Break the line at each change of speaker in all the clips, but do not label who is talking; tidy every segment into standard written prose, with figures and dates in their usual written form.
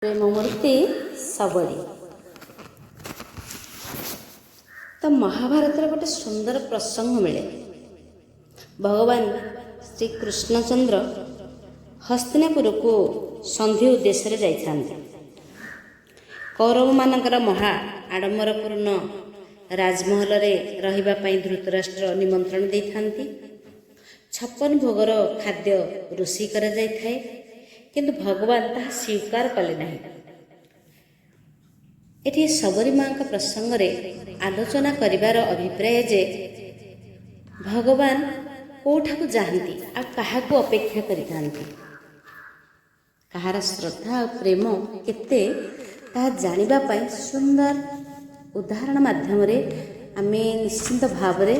ପ୍ରେମମୂର୍ତ୍ତି ସବରୀ। ତ ମହାଭାରତର ଗୋଟେ ସୁନ୍ଦର ପ୍ରସଙ୍ଗ ମିଳେ। ଭଗବାନ ଶ୍ରୀକୃଷ୍ଣଚନ୍ଦ୍ର ହସ୍ତିନାପୁରକୁ ସନ୍ଧି ଉଦ୍ଦେଶ୍ୟରେ ଯାଇଥାନ୍ତି। କୌରବମାନଙ୍କର ମହା ଆଡ଼ମ୍ବରପୂର୍ଣ୍ଣ ରାଜମହଲରେ ରହିବା ପାଇଁ ଧୃତରାଷ୍ଟ୍ର ନିମନ୍ତ୍ରଣ ଦେଇଥାନ୍ତି। 56 ଭୋଗର ଖାଦ୍ୟ ରୋଷେଇ କରାଯାଇଥାଏ, କିନ୍ତୁ ଭଗବାନ ତାହା ସ୍ୱୀକାର କଲେ ନାହିଁ। ଏଠି ସବରୀ ମାଙ୍କ ପ୍ରସଙ୍ଗରେ ଆଲୋଚନା କରିବାର ଅଭିପ୍ରାୟ ଯେ ଭଗବାନ କେଉଁଠାକୁ ଯାଆନ୍ତି ଆଉ କାହାକୁ ଅପେକ୍ଷା କରିଥାନ୍ତି, କାହାର ଶ୍ରଦ୍ଧା ଆଉ ପ୍ରେମ କେତେ ତାହା ଜାଣିବା ପାଇଁ ସୁନ୍ଦର ଉଦାହରଣ ମାଧ୍ୟମରେ ଆମେ ନିଶ୍ଚିନ୍ତ ଭାବରେ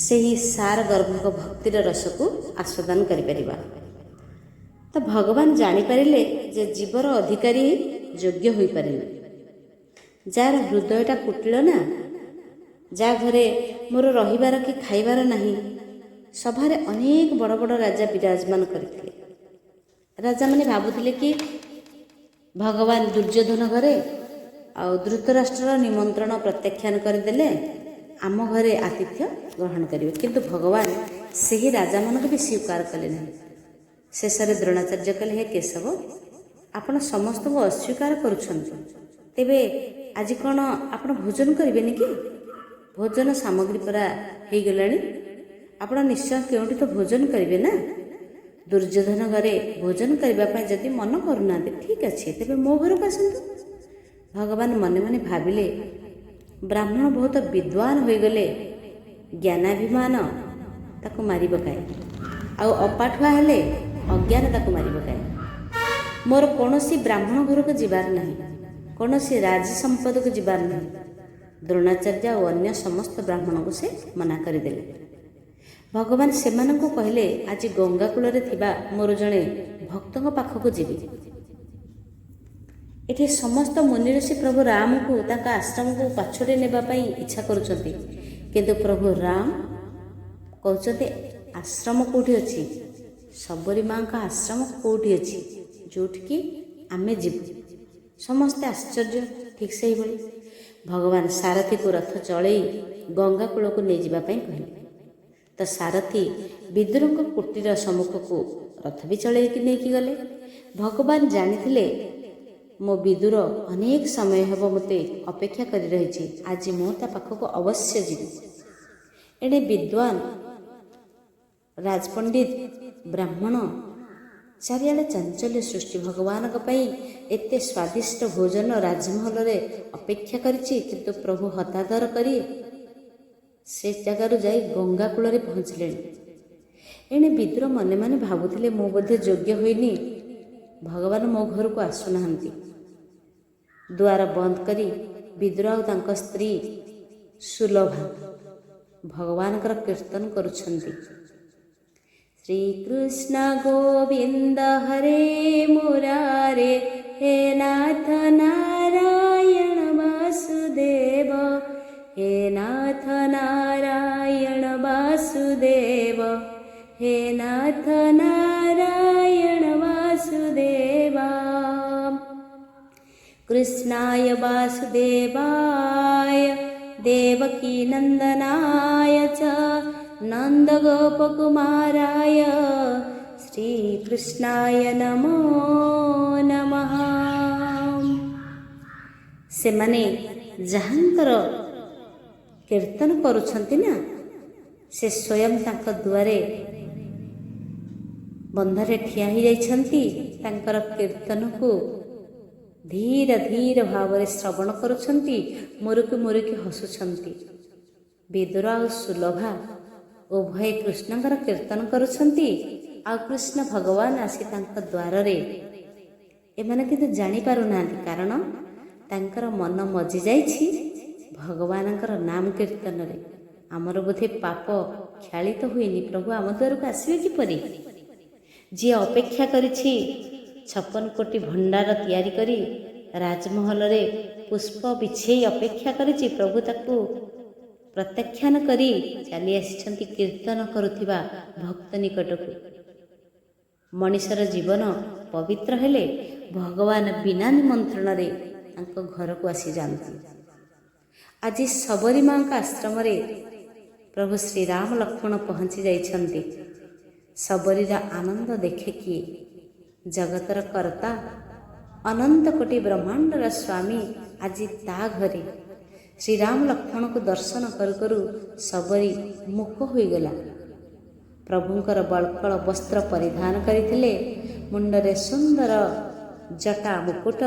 ସେହି ସାର ଗର୍ଭକ ଭକ୍ତିର ରସକୁ ଆସ୍ୱାଦନ କରିପାରିବା। ତ ଭଗବାନ ଜାଣିପାରିଲେ ଯେ ଜୀବର ଅଧିକାରୀ ଯୋଗ୍ୟ ହୋଇପାରିନି। ଯାହାର ହୃଦୟଟା କୁଟିଳ ନା, ଯାହା ଘରେ ମୋର ରହିବାର କି ଖାଇବାର ନାହିଁ। ସଭାରେ ଅନେକ ବଡ଼ ବଡ଼ ରାଜା ବିରାଜମାନ କରିଥିଲେ। ରାଜାମାନେ ଭାବୁଥିଲେ କି ଭଗବାନ ଦୁର୍ଯ୍ୟୋଧନ ଘରେ ଆଉ ଧୃତରାଷ୍ଟ୍ରର ନିମନ୍ତ୍ରଣ ପ୍ରତ୍ୟାଖ୍ୟାନ କରିଦେଲେ ଆମ ଘରେ ଆତିଥ୍ୟ ଗ୍ରହଣ କରିବେ, କିନ୍ତୁ ଭଗବାନ ସେହି ରାଜାମାନଙ୍କୁ ବି ସ୍ୱୀକାର କଲେ ନାହିଁ। ଶେଷରେ ଦ୍ରୋଣାଚାର୍ଯ୍ୟ କହିଲେ, ହେ କେଶବ, ଆପଣ ସମସ୍ତଙ୍କୁ ଅସ୍ୱୀକାର କରୁଛନ୍ତି, ତେବେ ଆଜି କ'ଣ ଆପଣ ଭୋଜନ କରିବେନି କି? ଭୋଜନ ସାମଗ୍ରୀ ପରା ହେଇଗଲାଣି, ଆପଣ ନିଶ୍ଚୟ କେଉଁଠି ତ ଭୋଜନ କରିବେ ନା। ଦୁର୍ଯ୍ୟୋଧନ ଘରେ ଭୋଜନ କରିବା ପାଇଁ ଯଦି ମନ କରୁନାହାନ୍ତି, ଠିକ୍ ଅଛି, ତେବେ ମୋ ଘରକୁ ଆସନ୍ତୁ। ଭଗବାନ ମନେ ମନେ ଭାବିଲେ, ବ୍ରାହ୍ମଣ ବହୁତ ବିଦ୍ୱାନ ହୋଇଗଲେ ଜ୍ଞାନାଭିମାନ ତାକୁ ମାରି ପକାଏ, ଆଉ ଅପାଠୁଆ ହେଲେ ଅଜ୍ଞାନ ତାକୁ ମାରି ପକାଏ। ମୋର କୌଣସି ବ୍ରାହ୍ମଣ ଘରକୁ ଯିବାର ନାହିଁ, କୌଣସି ରାଜ ସମ୍ପଦକୁ ଯିବାର ନାହିଁ। ଦ୍ରୋଣାଚାର୍ଯ୍ୟ ଆଉ ଅନ୍ୟ ସମସ୍ତ ବ୍ରାହ୍ମଣଙ୍କୁ ସେ ମନା କରିଦେଲେ। ଭଗବାନ ସେମାନଙ୍କୁ କହିଲେ, ଆଜି ଗଙ୍ଗା କୂଳରେ ଥିବା ମୋର ଜଣେ ଭକ୍ତଙ୍କ ପାଖକୁ ଯିବି। ଏଠି ସମସ୍ତ ମୁନି ଋଷି ପ୍ରଭୁ ରାମଙ୍କୁ ତାଙ୍କ ଆଶ୍ରମକୁ ପଛରେ ନେବା ପାଇଁ ଇଚ୍ଛା କରୁଛନ୍ତି, କିନ୍ତୁ ପ୍ରଭୁ ରାମ କହୁଛନ୍ତି ଆଶ୍ରମ କେଉଁଠି ଅଛି? ସବରୀ ମାଙ୍କ ଆଶ୍ରମ କେଉଁଠି ଅଛି ଯେଉଁଠିକି ଆମେ ଯିବୁ? ସମସ୍ତେ ଆଶ୍ଚର୍ଯ୍ୟ। ଠିକ୍ ସେହିଭଳି ଭଗବାନ ସାରଥୀକୁ ରଥ ଚଳେଇ ଗଙ୍ଗା କୂଳକୁ ନେଇଯିବା ପାଇଁ କହିଲେ। ତ ସାରଥୀ ବିଦୁରଙ୍କ କୁଟୀର ସମ୍ମୁଖକୁ ରଥ ବି ଚଳେଇକି ନେଇକି ଗଲେ। ଭଗବାନ ଜାଣିଥିଲେ ମୋ ବିଦୁର ଅନେକ ସମୟ ହେବ ମୋତେ ଅପେକ୍ଷା କରି ରହିଛି, ଆଜି ମୁଁ ତା ପାଖକୁ ଅବଶ୍ୟ ଯିବି। ଏଣେ ବିଦ୍ୱାନ ରାଜପଣ୍ଡିତ ବ୍ରାହ୍ମଣ ଚାରିଆଡ଼େ ଚାଞ୍ଚଲ୍ୟ ସୃଷ୍ଟି। ଭଗବାନଙ୍କ ପାଇଁ ଏତେ ସ୍ୱାଦିଷ୍ଟ ଭୋଜନ ରାଜମହଲରେ ଅପେକ୍ଷା କରିଛି, କିନ୍ତୁ ପ୍ରଭୁ ହତାଦର କରି ସେ ଜାଗାରୁ ଯାଇ ଗଙ୍ଗା କୂଳରେ ପହଞ୍ଚିଲେଣି। ଏଣେ ବିଦୁର ମନେ ମନେ ଭାବୁଥିଲେ, ମୁଁ ବୋଧେ ଯୋଗ୍ୟ ହୋଇନି, ଭଗବାନ ମୋ ଘରକୁ ଆସୁନାହାନ୍ତି। ଦୁଆର ବନ୍ଦ କରି ବିଦୁର ଆଉ ତାଙ୍କ ସ୍ତ୍ରୀ ସୁଲଭା ଭଗବାନଙ୍କର କୀର୍ତ୍ତନ କରୁଛନ୍ତି। ଶ୍ରୀକୃଷ୍ଣ ଗୋବିନ୍ଦ ହରେ ମୁରାରେ, ହେ ନାଥ ନାରାୟଣ ବାସୁଦେବ, ହେ ନାଥ ନାରାୟଣ ବାସୁଦେବ, ହେ ନାଥ ନାରାୟଣ ବାସୁଦେବ। କୃଷ୍ଣାୟ ବାସୁଦେବାୟ ଦେବକୀ ନନ୍ଦନାୟ च ନନ୍ଦଗୋପକୁମାରାୟ ଶ୍ରୀକୃଷ୍ଣାୟ ନମୋ ନମଃ। ସେମାନେ ଯାହାଙ୍କର କୀର୍ତ୍ତନ କରୁଛନ୍ତି ନା, ସେ ସ୍ୱୟଂ ତାଙ୍କ ଦୁଆରେ ବନ୍ଧରେ ଠିଆ ହୋଇଯାଇଛନ୍ତି। ତାଙ୍କର କୀର୍ତ୍ତନକୁ ଧୀର ଧୀର ଭାବରେ ଶ୍ରବଣ କରୁଛନ୍ତି, ମୁରୁକି ମୁରୁକି ହସୁଛନ୍ତି। ବିଦୁର ଆଉ ସୁଲଭା ଉଭୟ କୃଷ୍ଣଙ୍କର କୀର୍ତ୍ତନ କରୁଛନ୍ତି, ଆଉ କୃଷ୍ଣ ଭଗବାନ ଆସି ତାଙ୍କ ଦ୍ୱାରରେ। ଏମାନେ କିନ୍ତୁ ଜାଣିପାରୁନାହାନ୍ତି, କାରଣ ତାଙ୍କର ମନ ମଜି ଯାଇଛି ଭଗବାନଙ୍କର ନାମ କୀର୍ତ୍ତନରେ। ଆମର ବୋଧେ ପାପ କ୍ଷାଳିତ ହୋଇନି, ପ୍ରଭୁ ଆମ ଦ୍ୱାରକୁ ଆସିବେ କିପରି? ଯିଏ ଅପେକ୍ଷା କରିଛି 56 କୋଟି ଭଣ୍ଡାର ତିଆରି କରି ରାଜମହଲରେ ପୁଷ୍ପ ବିଛେଇ ଅପେକ୍ଷା କରିଛି, ପ୍ରଭୁ ତାକୁ ପ୍ରତ୍ୟାଖ୍ୟାନ କରି ଚାଲି ଆସିଛନ୍ତି କୀର୍ତ୍ତନ କରୁଥିବା ଭକ୍ତ ନିକଟକୁ। ମଣିଷର ଜୀବନ ପବିତ୍ର ହେଲେ ଭଗବାନ ବିନା ନିମନ୍ତ୍ରଣରେ ତାଙ୍କ ଘରକୁ ଆସିଯାଆନ୍ତି। ଆଜି ସବରୀ ମାଙ୍କ ଆଶ୍ରମରେ ପ୍ରଭୁ ଶ୍ରୀରାମ ଲକ୍ଷ୍ମଣ ପହଞ୍ଚି ଯାଇଛନ୍ତି। ସବରୀର ଆନନ୍ଦ ଦେଖେ କିଏ? ଜଗତର କର୍ତ୍ତା ଅନନ୍ତ କୋଟି ବ୍ରହ୍ମାଣ୍ଡର ସ୍ୱାମୀ ଆଜି ତା ଘରେ। ଶ୍ରୀରାମ ଲକ୍ଷ୍ମଣଙ୍କୁ ଦର୍ଶନ କରୁ କରୁ ସବରୀ ମୂକ ହୋଇଗଲା। ପ୍ରଭୁଙ୍କର ବଳକଳ ବସ୍ତ୍ର ପରିଧାନ କରିଥିଲେ, ମୁଣ୍ଡରେ ସୁନ୍ଦର ଜଟା ମୁକୁଟ,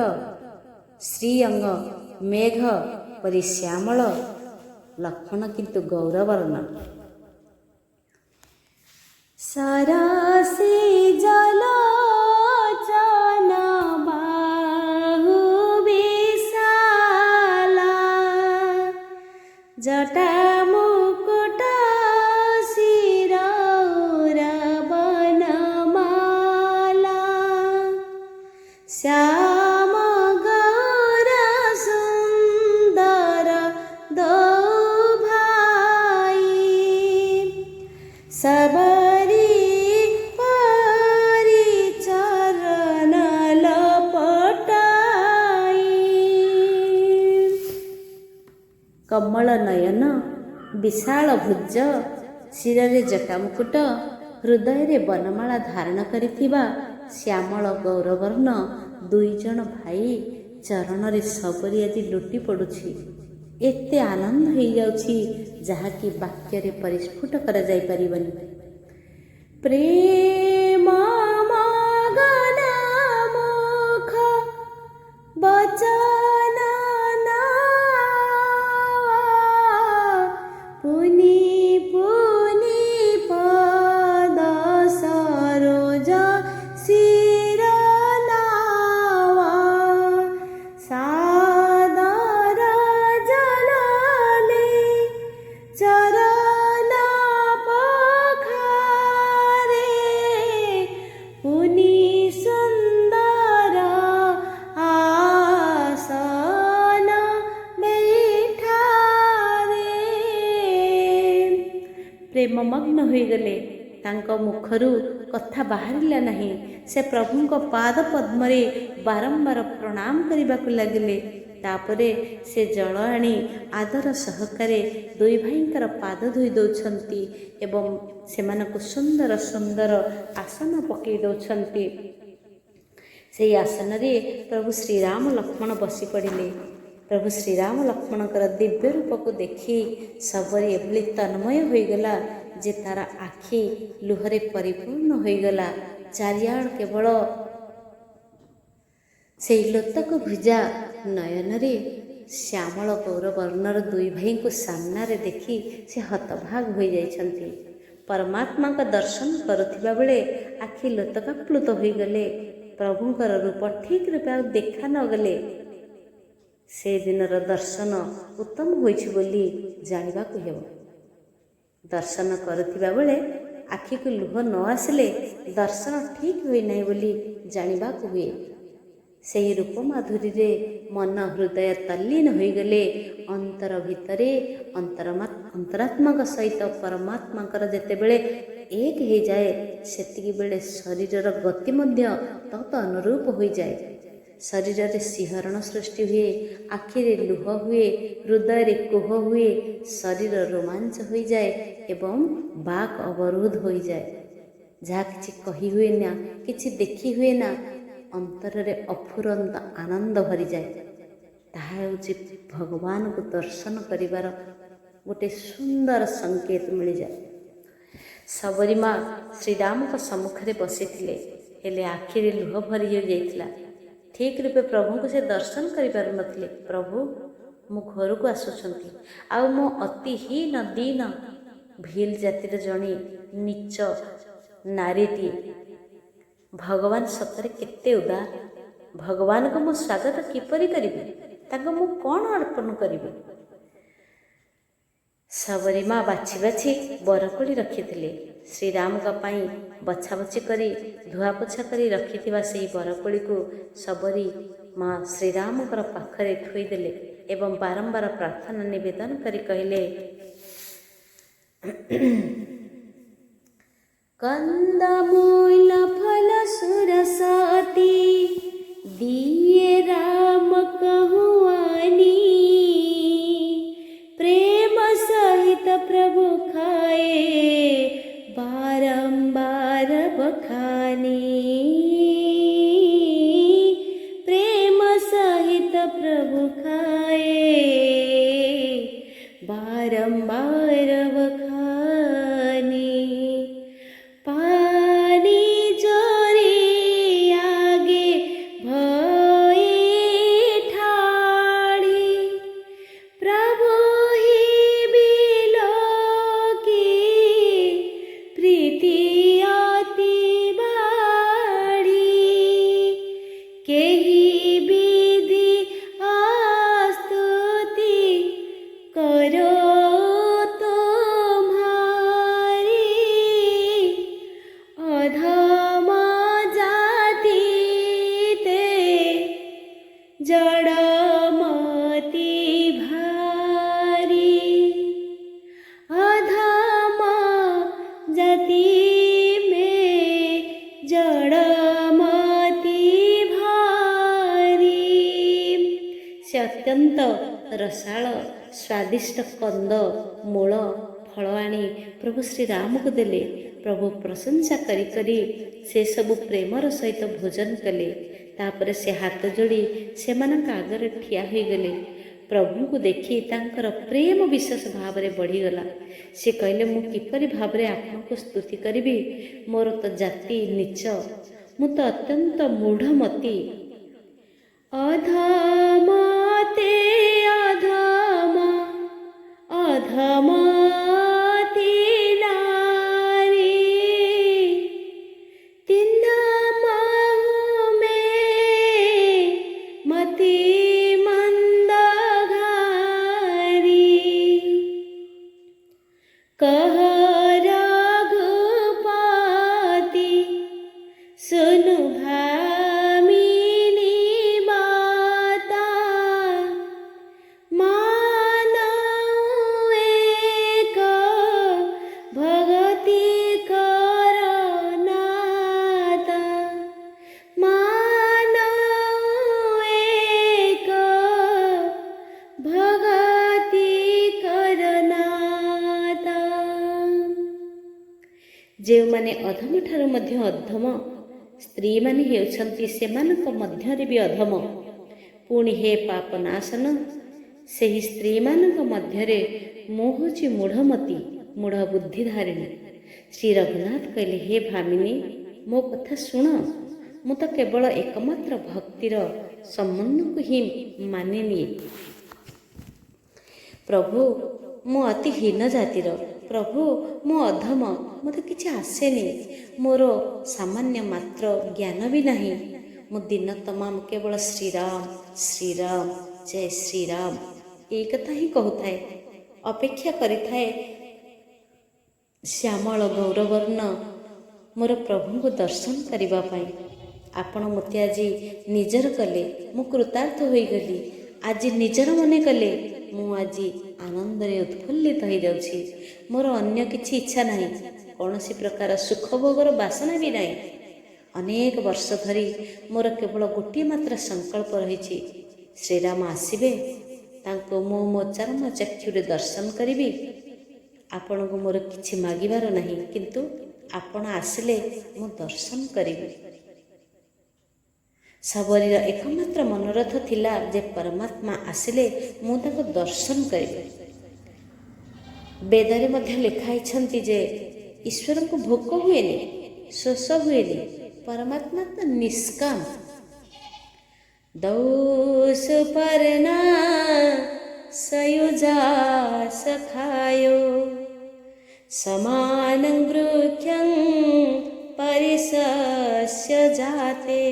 ଶ୍ରୀଅଙ୍ଗ ମେଘ ପରି ଶ୍ୟାମଳ। ଲକ୍ଷ୍ମଣ କିନ୍ତୁ ଗୌରବର୍ଣ୍ଣ। ସରସି ଜଲୋଚନ ବାହୁ ବିଶାଲା, ଜଟା ମୁକୁଟ ଶିରର ବନମାଲା, ଶ୍ୟାମ ଗୌର ସୁନ୍ଦର ଦୋ ଭାଇ, ସବରୀ ପରିଚରଣ ଲପଟାଇ। କମଳ ନୟନ, ବିଶାଳ ଭୁଜ, ଶିରରେ ଜଟାମୁକୁଟ, ହୃଦୟରେ ବନମାଳା ଧାରଣ କରିଥିବା ଶ୍ୟାମଳ ଗୌରବର୍ଣ୍ଣ ଦୁଇଜଣ ଭାଇ ଚରଣରେ ସବରୀ ଆଜି ଲୁଟି ପଡ଼ୁଛି। ଏତେ ଆନନ୍ଦ ହେଇଯାଉଛି ଯାହାକି ବାକ୍ୟରେ ପରିସ୍ଫୁଟ କରାଯାଇପାରିବନି। ପ୍ରେମ ମଗନ ମୁଖ ବଚନ ପୁନି ପୁନି ପଦ ସରୋଜ ଶିର ନାୱା, ସାଦର ଜଲଲେ ଚରଣ ପଖାରେ, ପୁନି ସୁନ୍ଦର ଆସନ ବୈଠାରେ। ପ୍ରେମମଗ୍ନ ହୋଇଗଲେ। ତାଙ୍କ ମୁଖରୁ କଥା ବାହାରିଲା ନାହିଁ। ସେ ପ୍ରଭୁଙ୍କ ପାଦ ପଦ୍ମରେ ବାରମ୍ବାର ପ୍ରଣାମ କରିବାକୁ ଲାଗିଲେ। ତାପରେ ସେ ଜଳ ଆଣି ଆଦର ସହକାରେ ଦୁଇ ଭାଇଙ୍କର ପାଦ ଧୋଇ ଦେଉଛନ୍ତି ଏବଂ ସେମାନଙ୍କୁ ସୁନ୍ଦର ସୁନ୍ଦର ଆସନ ପକାଇ ଦେଉଛନ୍ତି। ସେହି ଆସନରେ ପ୍ରଭୁ ଶ୍ରୀରାମ ଲକ୍ଷ୍ମଣ ବସି ପଡ଼ିଲେ। ପ୍ରଭୁ ଶ୍ରୀରାମ ଲକ୍ଷ୍ମଣଙ୍କର ଦିବ୍ୟ ରୂପକୁ ଦେଖି ସବରୀ ଏଭଳି ତନ୍ମୟ ହୋଇଗଲା ଯେ ତାର ଆଖି ଲୁହରେ ପରିପୂର୍ଣ୍ଣ ହୋଇଗଲା। ଚାରିଆଡ଼ କେବଳ ସେହି ଲୋତକ ଭୁଜା ନୟନରେ ଶ୍ୟାମଳ ଗୌରବର୍ଣ୍ଣର ଦୁଇ ଭାଇଙ୍କୁ ସାମ୍ନାରେ ଦେଖି ସେ ହତଭାଗ ହୋଇଯାଇଛନ୍ତି। ପରମାତ୍ମାଙ୍କ ଦର୍ଶନ କରୁଥିବା ବେଳେ ଆଖି ଲୋତକାପ୍ଲୁତ ହୋଇଗଲେ। ପ୍ରଭୁଙ୍କର ରୂପ ଠିକ୍ ରୂପେ ଆଉ ଦେଖା ନଗଲେ। ସେଦିନର ଦର୍ଶନ ଉତ୍ତମ ହୋଇଛି ବୋଲି ଜାଣିବାକୁ ହେବ। ଦର୍ଶନ କରୁଥିବା ବେଳେ ଆଖିକୁ ଲୁହ ନ ଆସିଲେ ଦର୍ଶନ ଠିକ୍ ହୋଇନାହିଁ ବୋଲି ଜାଣିବାକୁ ହୁଏ। ସେହି ରୂପ ମାଧୁରୀରେ ମନ ହୃଦୟ ତଲ୍ଲୀନ ହୋଇଗଲେ ଅନ୍ତର ଭିତରେ ଅନ୍ତରାତ୍ମାଙ୍କ ସହିତ ପରମାତ୍ମାଙ୍କର ଯେତେବେଳେ ଏକ ହୋଇଯାଏ ସେତିକି ବେଳେ ଶରୀରର ଗତି ମଧ୍ୟ ତତ୍ ଅନୁରୂପ ହୋଇଯାଏ। ଶରୀରରେ ଶିହରଣ ସୃଷ୍ଟି ହୁଏ, ଆଖିରେ ଲୁହ ହୁଏ, ହୃଦୟରେ କୋହ ହୁଏ, ଶରୀର ରୋମାଞ୍ଚ ହୋଇଯାଏ ଏବଂ ବାକ୍ ଅବରୋଧ ହୋଇଯାଏ। ଯାହା କିଛି କହି ହୁଏ ନା, କିଛି ଦେଖି ହୁଏ ନା, ଅନ୍ତରରେ ଅଫୁରନ୍ତ ଆନନ୍ଦ ଭରିଯାଏ। ତାହା ହେଉଛି ଭଗବାନଙ୍କୁ ଦର୍ଶନ କରିବାର ଗୋଟେ ସୁନ୍ଦର ସଂକେତ ମିଳିଯାଏ। ସବରୀ ମା ଶ୍ରୀରାମଙ୍କ ସମ୍ମୁଖରେ ବସିଥିଲେ, ହେଲେ ଆଖିରେ ଲୁହ ଭରି ଯାଇଥିଲା। ଠିକ୍ ରୂପେ ପ୍ରଭୁଙ୍କୁ ସେ ଦର୍ଶନ କରିପାରୁନଥିଲେ। ପ୍ରଭୁ ମୋ ଘରକୁ ଆସୁଛନ୍ତି, ଆଉ ମୁଁ ଅତି ହୀନ ଦୀନ ଭିଲ୍ ଜାତିର ଜଣେ ନୀଚ ନାରୀଟିଏ। ଭଗବାନ ସତରେ କେତେ ଉଦାର। ଭଗବାନଙ୍କୁ ମୁଁ ସ୍ୱାଗତ କିପରି କରିବି? ତାଙ୍କୁ ମୁଁ କ'ଣ ଅର୍ପଣ କରିବି? ସବରୀ ମା ବାଛି ବାଛି ବରକୋଳି ରଖିଥିଲେ। ଶ୍ରୀରାମଙ୍କ ପାଇଁ ବଛାବଛି କରି ଧୁଆପୋଛା କରି ରଖିଥିବା ସେହି ବରକୋଳିକୁ ସବରୀ ମା ଶ୍ରୀରାମଙ୍କର ପାଖରେ ଥୋଇଦେଲେ ଏବଂ ବାରମ୍ବାର ପ୍ରାର୍ଥନା ନିବେଦନ କରି କହିଲେ, कंदमूल फल सुरसती दिए राम कहुआनी, प्रेम सहित प्रभु खाए बारंबार बखानी, प्रेम सहित प्रभु खाए बारंबार बखानी। पानी जोरी आगे भये ठाड़ी, प्रभु ही बिलोकी प्रीति अति बाड़ी, केही विधि आस्तुति करो जड़मती भारी, अधमा जाति में जड़मती भारी। से अत्यंत रसाळ स्वादिष्ट कंद मूल फल आनी प्रभु श्री राम को देले। प्रभु प्रशंसा करी करी से सबु प्रेमर सहित भोजन कले। तापर से हाथ जोड़ी से आगे ठिया हो गले। प्रभु को देखी तांकर प्रेम विशेष भाव में बढ़ीगला। से कहले मु किपरि भाव में आपन को स्तुति करी, मोर तो जाति नीच, मु तो अत्यंत मूढ़मती। अधमते अधमा अधमती नारी, तिन्हा माहु में मति मंदघारी, कह रघुपति सुनु भामिनी माता, मानऊ एक भगति कर नाता, मानऊ एक भगति कर नाता। जे माने अधम ठारू मध्य अधम स्त्री माने हेउछंती सेमानक मध्यरे भी अधम। पुणी हे पाप नाशन सेही स्त्री मानक मध्यरे मु होछि मूढ़मती, मूढ़ बुद्धिधारिणी। श्री रघुनाथ कहले हे भामिनी मो कथा शुण, मु तो केवल एकमात्र भक्तिर संबंध को ही मानिनी। प्रभु मु अति हीन जातिर, प्रभु मु अधम, मते किछि आसेनी, मोर सामान्य मात्र ज्ञान भी नहीं। मु दिन तमाम केवल श्रीराम श्रीराम जय श्रीराम ये कथा ही कहूए, अपेक्षा करिथाए श्यामल गौरवर्ण मोर प्रभु को दर्शन करबा पाई। आपण मते आज निजर कले, मु कृतार्थ होई गली। आज निजर मने कले, मु आज आनंद रे उत्फुल्लित हो जाउछि। मोर अन्य किछि इच्छा नाही, कौनसी प्रकार सुख भोगर बासना भी नहीं। अनेक वर्ष धरी मोर केवल गोटे मात्र संकल्प रही, श्रीराम आसबे, तांको मो चरम चक्षुरे दर्शन करी। आपण को मोर किछि मागिबार नहीं, किंतु आपण आसिले मो दर्शन करी। सबरीर एकमात्र मनोरथ थिला जे परमात्मा आसिले मु ताको दर्शन करी। वेदरे मध्य लिखाई छंती जे ईश्वर को भोक हुएनि, शोष हुएनि, परमात्मा तो निष्काम। दौस परना सयुजा सखायो, समान वृक्षं परिसस्य जाते,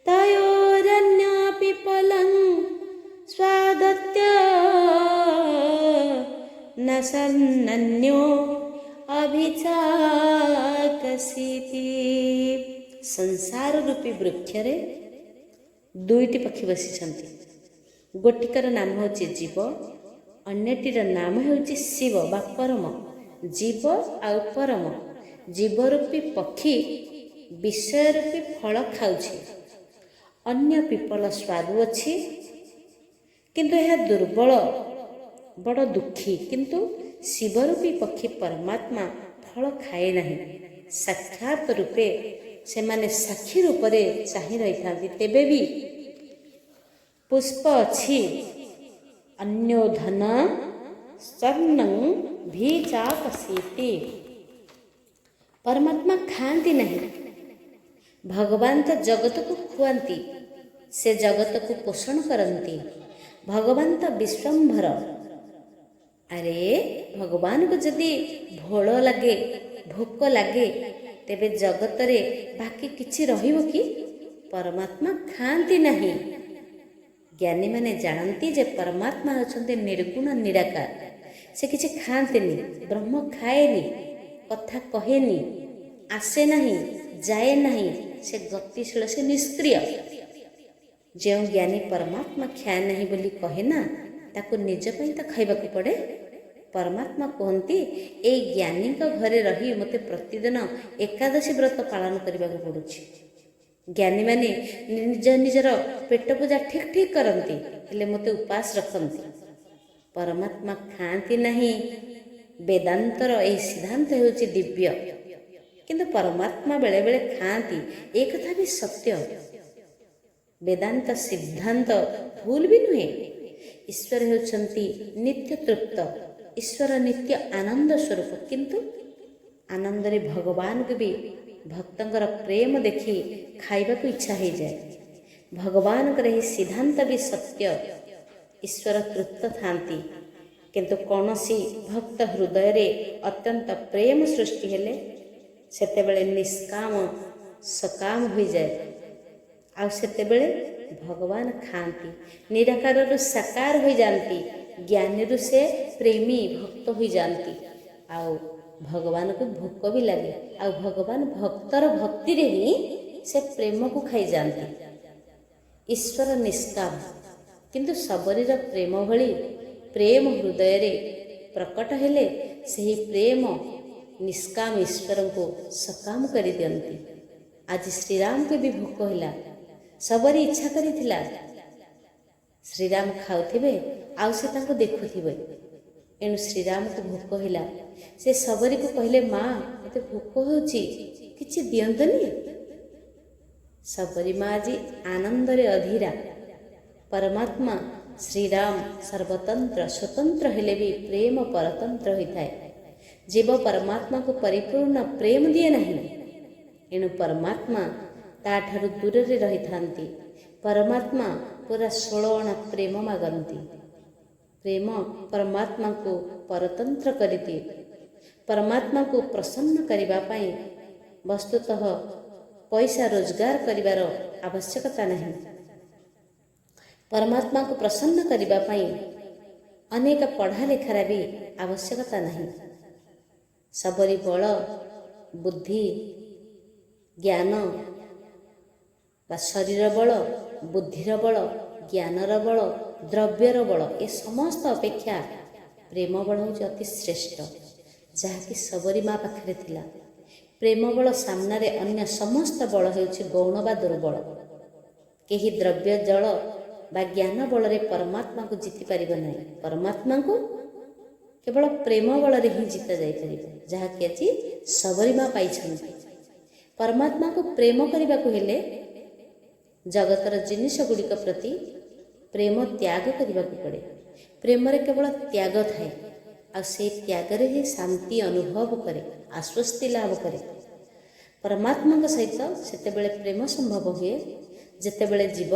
तयोरन्यापि फलं स्वादत्य न सन्नन्यो अभिचाकसीति। संसार रूपी वृक्षरे दुईटी पक्षी बसिछंती। गोटिकर नाम होची जीव, अन्यटीर नाम होची शिव बा परम। जीव आउ परम ଜୀବରୂପୀ ପକ୍ଷୀ ବିଷୟ ରୂପୀ ଫଳ ଖାଉଛି। ଅନ୍ୟ ପିପଳ ସ୍ୱାଦୁ ଅଛି, କିନ୍ତୁ ଏହା ଦୁର୍ବଳ, ବଡ଼ ଦୁଃଖୀ। କିନ୍ତୁ ଶିବରୂପୀ ପକ୍ଷୀ ପରମାତ୍ମା ଫଳ ଖାଏ ନାହିଁ। ସାକ୍ଷାତ ରୂପେ ସେମାନେ ସାକ୍ଷୀ ରୂପରେ ଚାହିଁ ରହିଥାନ୍ତି। ତେବେ ବି ପୁଷ୍ପ ଅଛି ଅନ୍ୟୋଧନ ସ୍ୱର୍ଣ୍ଣଂ ଭିଚାକଶୀତି। ପରମାତ୍ମା ଖାଆନ୍ତି ନାହିଁ। ଭଗବାନ ତ ଜଗତକୁ ଖୁଆନ୍ତି, ସେ ଜଗତକୁ ପୋଷଣ କରନ୍ତି। ଭଗବାନ ତ ବିଶ୍ୱମ୍ଭର। ଆରେ ଭଗବାନଙ୍କୁ ଯଦି ଭୋଳ ଲାଗେ, ଭୋକ ଲାଗେ, ତେବେ ଜଗତରେ ବାକି କିଛି ରହିବ କି? ପରମାତ୍ମା ଖାଆନ୍ତି ନାହିଁ। ଜ୍ଞାନୀମାନେ ଜାଣନ୍ତି ଯେ ପରମାତ୍ମା ହେଉଛନ୍ତି ନିର୍ଗୁଣ ନିରାକାର। ସେ କିଛି ଖାଆନ୍ତିନି। ବ୍ରହ୍ମ ଖାଏନି, କଥା କହେନି, ଆସେ ନାହିଁ, ଯାଏ ନାହିଁ। ସେ ଗତିଶୀଳ, ସେ ନିଷ୍କ୍ରିୟ। ଯେଉଁ ଜ୍ଞାନୀ ପରମାତ୍ମା ଖାଏ ନାହିଁ ବୋଲି କହେ ନା, ତାକୁ ନିଜ ପାଇଁ ତ ଖାଇବାକୁ ପଡ଼େ। ପରମାତ୍ମା କୁହନ୍ତି, ଏଇ ଜ୍ଞାନୀଙ୍କ ଘରେ ରହି ମୋତେ ପ୍ରତିଦିନ ଏକାଦଶୀ ବ୍ରତ ପାଳନ କରିବାକୁ ପଡ଼ୁଛି। ଜ୍ଞାନୀମାନେ ନିଜର ପେଟ ପୂଜା ଠିକ୍ ଠିକ୍ କରନ୍ତି, ହେଲେ ମୋତେ ଉପାସ ରଖନ୍ତି। ପରମାତ୍ମା ଖାଆନ୍ତି ନାହିଁ। ବେଦାନ୍ତର ଏହି ସିଦ୍ଧାନ୍ତ ହେଉଛି ଦିବ୍ୟ। କିନ୍ତୁ ପରମାତ୍ମା ବେଳେବେଳେ ଖାଆନ୍ତି, ଏ କଥା ବି ସତ୍ୟ। ବେଦାନ୍ତ ସିଦ୍ଧାନ୍ତ ଭୁଲ ବି ନୁହେଁ। ଈଶ୍ୱର ହେଉଛନ୍ତି ନିତ୍ୟ ତୃପ୍ତ। ଈଶ୍ୱର ନିତ୍ୟ ଆନନ୍ଦ ସ୍ୱରୂପ। କିନ୍ତୁ ଆନନ୍ଦରେ ଭଗବାନଙ୍କୁ ବି ଭକ୍ତଙ୍କର ପ୍ରେମ ଦେଖି ଖାଇବାକୁ ଇଚ୍ଛା ହୋଇଯାଏ। ଭଗବାନଙ୍କର ଏହି ସିଦ୍ଧାନ୍ତ ବି ସତ୍ୟ। ଈଶ୍ୱର ତୃପ୍ତ ଥାନ୍ତି, କିନ୍ତୁ କୌଣସି ଭକ୍ତ ହୃଦୟରେ ଅତ୍ୟନ୍ତ ପ୍ରେମ ସୃଷ୍ଟି ହେଲେ ସେତେବେଳେ ନିଷ୍କାମ ସକାମ ହୋଇଯାଏ। ଆଉ ସେତେବେଳେ ଭଗବାନ ଖାଆନ୍ତି। ନିରାକାରରୁ ସାକାର ହୋଇଯାଆନ୍ତି। ଜ୍ଞାନୀରୁ ସେ ପ୍ରେମୀ ଭକ୍ତ ହୋଇଯାଆନ୍ତି। ଆଉ ଭଗବାନଙ୍କୁ ଭୋକ ବି ଲାଗେ। ଆଉ ଭଗବାନ ଭକ୍ତର ଭକ୍ତିରେ ହିଁ ସେ ପ୍ରେମକୁ ଖାଇଯାଆନ୍ତି। ଈଶ୍ୱର ନିଷ୍କାମ, କିନ୍ତୁ ସବରୀର ପ୍ରେମ ଭଳି ପ୍ରେମ ହୃଦୟରେ ପ୍ରକଟ ହେଲେ ସେହି ପ୍ରେମ ନିଷ୍କାମ ଈଶ୍ୱରଙ୍କୁ ସକାମ କରିଦିଅନ୍ତି। ଆଜି ଶ୍ରୀରାମଙ୍କୁ ବି ଭୋକ ହେଲା। ସବରୀ ଇଚ୍ଛା କରିଥିଲା ଶ୍ରୀରାମ ଖାଉଥିବେ, ଆଉ ସେ ତାଙ୍କୁ ଦେଖୁଥିବେ। ଏଣୁ ଶ୍ରୀରାମକୁ ଭୋକ ହେଲା। ସେ ସବରୀକୁ କହିଲେ, ମା, ମୋତେ ଭୋକ ହେଉଛି, କିଛି ଦିଅନ୍ତନି। ସବରୀ ମା ଆଜି ଆନନ୍ଦରେ ଅଧୀରା। ପରମାତ୍ମା ଶ୍ରୀରାମ ସର୍ବତନ୍ତ୍ର ସ୍ୱତନ୍ତ୍ର ହେଲେ ବି ପ୍ରେମ ପରତନ୍ତ୍ର ହୋଇଥାଏ। ଜୀବ ପରମାତ୍ମାକୁ ପରିପୂର୍ଣ୍ଣ ପ୍ରେମ ଦିଏ ନାହିଁ। ଏଣୁ ପରମାତ୍ମା ତାଠାରୁ ଦୂରରେ ରହିଥାନ୍ତି। ପରମାତ୍ମା ପୁରା 16 ଅଣା ପ୍ରେମ ମାଗନ୍ତି। ପ୍ରେମ ପରମାତ୍ମାଙ୍କୁ ପରତନ୍ତ୍ର କରିଦିଏ। ପରମାତ୍ମାକୁ ପ୍ରସନ୍ନ କରିବା ପାଇଁ ବସ୍ତୁତଃ ପଇସା ରୋଜଗାର କରିବାର ଆବଶ୍ୟକତା ନାହିଁ। ପରମାତ୍ମାକୁ ପ୍ରସନ୍ନ କରିବା ପାଇଁ ଅନେକ ପଢ଼ା ଲେଖାର ବି ଆବଶ୍ୟକତା ନାହିଁ। ସବରୀ ବଳ, ବୁଦ୍ଧି, ଜ୍ଞାନ ବା ଶରୀର ବଳ, ବୁଦ୍ଧିର ବଳ, ଜ୍ଞାନର ବଳ, ଦ୍ରବ୍ୟର ବଳ, ଏ ସମସ୍ତ ଅପେକ୍ଷା ପ୍ରେମ ବଳ ହେଉଛି ଅତି ଶ୍ରେଷ୍ଠ, ଯାହାକି ସବରୀ ମା ପାଖରେ ଥିଲା। ପ୍ରେମ ବଳ ସାମ୍ନାରେ ଅନ୍ୟ ସମସ୍ତ ବଳ ହେଉଛି ଗୌଣ ବା ଦୁର୍ବଳ। କେହି ଦ୍ରବ୍ୟ ଜଳ ବା ଜ୍ଞାନ ବଳରେ ପରମାତ୍ମାକୁ ଜିତି ପାରିବ ନାହିଁ। ପରମାତ୍ମାଙ୍କୁ କେବଳ ପ୍ରେମ ବଳରେ ହିଁ ଜିତା ଯାଇପାରିବ, ଯାହାକି ଆଜି ସବରୀ ମା ପାଇଛନ୍ତି। ପରମାତ୍ମାକୁ ପ୍ରେମ କରିବାକୁ ହେଲେ ଜଗତର ଜିନିଷ ଗୁଡ଼ିକ ପ୍ରତି ପ୍ରେମ ତ୍ୟାଗ କରିବାକୁ ପଡ଼େ। ପ୍ରେମରେ କେବଳ ତ୍ୟାଗ ଥାଏ, ଆଉ ସେହି ତ୍ୟାଗରେ ହିଁ ଶାନ୍ତି ଅନୁଭବ କରେ, ଆଶ୍ୱସ୍ତି ଲାଭ କରେ। ପରମାତ୍ମାଙ୍କ ସହିତ ସେତେବେଳେ ପ୍ରେମ ସମ୍ଭବ ହୁଏ ଯେତେବେଳେ ଜୀବ